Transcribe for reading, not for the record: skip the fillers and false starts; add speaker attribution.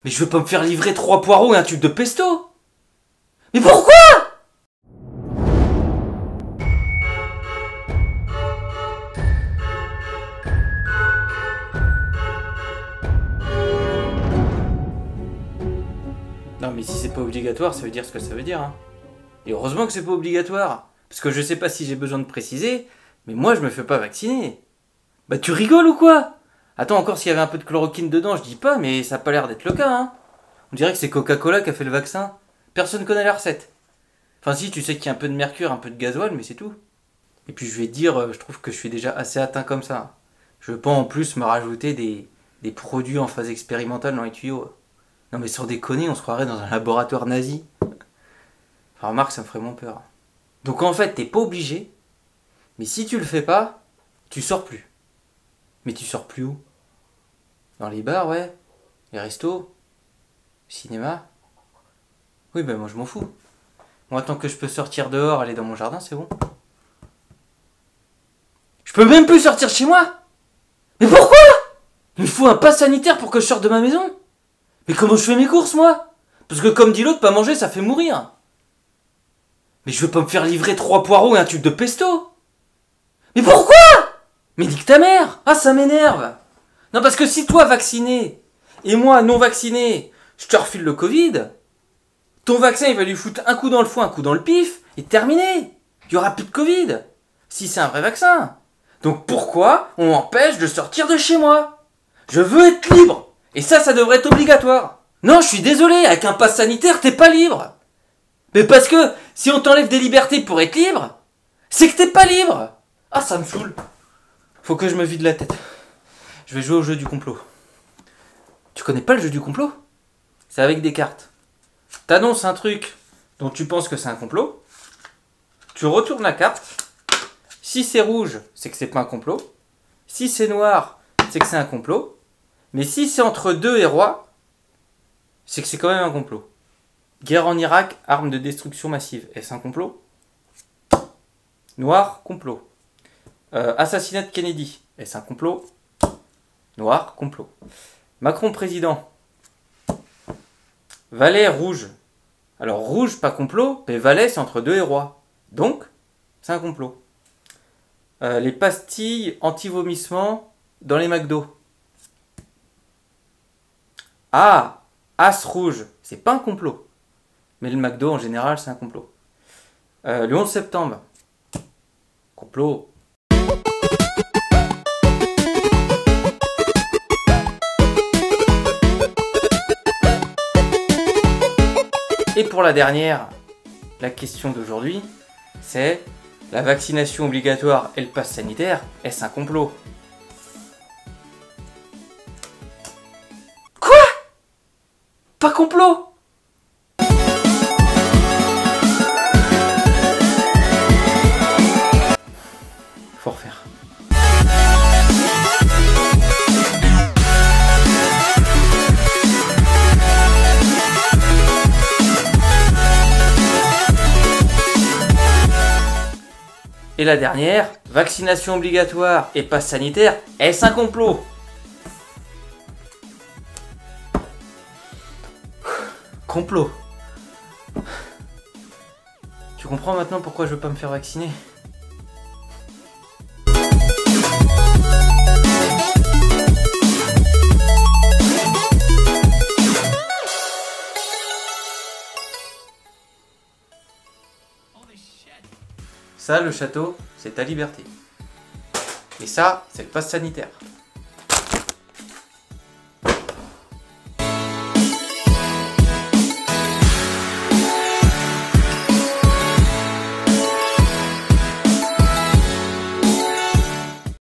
Speaker 1: Mais je veux pas me faire livrer 3 poireaux et un tube de pesto. Mais pourquoi? Non mais si c'est pas obligatoire, ça veut dire ce que ça veut dire, hein. Et heureusement que c'est pas obligatoire. Parce que je sais pas si j'ai besoin de préciser, mais moi je me fais pas vacciner. Bah tu rigoles ou quoi? Attends, encore s'il y avait un peu de chloroquine dedans, je dis pas, mais ça a pas l'air d'être le cas, hein. On dirait que c'est Coca-Cola qui a fait le vaccin. Personne connaît la recette. Enfin si, tu sais qu'il y a un peu de mercure, un peu de gasoil, mais c'est tout. Et puis je vais te dire, je trouve que je suis déjà assez atteint comme ça. Je veux pas en plus me rajouter des produits en phase expérimentale dans les tuyaux. Non mais sans déconner, on se croirait dans un laboratoire nazi. Enfin remarque, ça me ferait moins peur. Donc en fait, t'es pas obligé, mais si tu le fais pas, tu sors plus. Mais tu sors plus où? Dans les bars, ouais. Les restos. Cinéma. Oui, ben moi je m'en fous. Moi, tant que je peux sortir dehors, aller dans mon jardin, c'est bon. Je peux même plus sortir de chez moi. Mais pourquoi? Il me faut un pass sanitaire pour que je sorte de ma maison. Mais comment je fais mes courses, moi? Parce que comme dit l'autre, pas manger, ça fait mourir. Mais je veux pas me faire livrer 3 poireaux et un tube de pesto. Mais pourquoi? Mais nique ta mère. Ah, ça m'énerve. Non, parce que si toi, vacciné, et moi, non vacciné, je te refile le Covid, ton vaccin, il va lui foutre un coup dans le foie, un coup dans le pif, et terminé. Il y aura plus de Covid. Si c'est un vrai vaccin. Donc pourquoi on m'empêche de sortir de chez moi? Je veux être libre. Et ça devrait être obligatoire. Non, je suis désolé, avec un pass sanitaire, t'es pas libre. Mais parce que si on t'enlève des libertés pour être libre, c'est que t'es pas libre. Ah, ça me saoule. Faut que je me vide la tête. Je vais jouer au jeu du complot. Tu connais pas le jeu du complot? C'est avec des cartes. T'annonces un truc dont tu penses que c'est un complot. Tu retournes la carte. Si c'est rouge, c'est que c'est pas un complot. Si c'est noir, c'est que c'est un complot. Mais si c'est entre 2 et roi, c'est que c'est quand même un complot. Guerre en Irak, arme de destruction massive. Est-ce un complot? Noir, complot. Assassinat de Kennedy. Est-ce un complot? Noir, complot. Macron président. Valet, rouge. Alors rouge, pas complot, mais valet, c'est entre 2 et roi. Donc, c'est un complot. Les pastilles anti-vomissement dans les McDo. Ah, as rouge, c'est pas un complot. Mais le McDo, en général, c'est un complot. Le 11 septembre. Complot. Et pour la dernière, la question d'aujourd'hui, c'est la vaccination obligatoire et le pass sanitaire, est-ce un complot? Quoi? Pas complot? Faut refaire. Et la dernière, vaccination obligatoire et pass sanitaire, est-ce un complot? Complot. Tu comprends maintenant pourquoi je veux pas me faire vacciner? Ça, le château, c'est ta liberté. Et ça, c'est le pass sanitaire.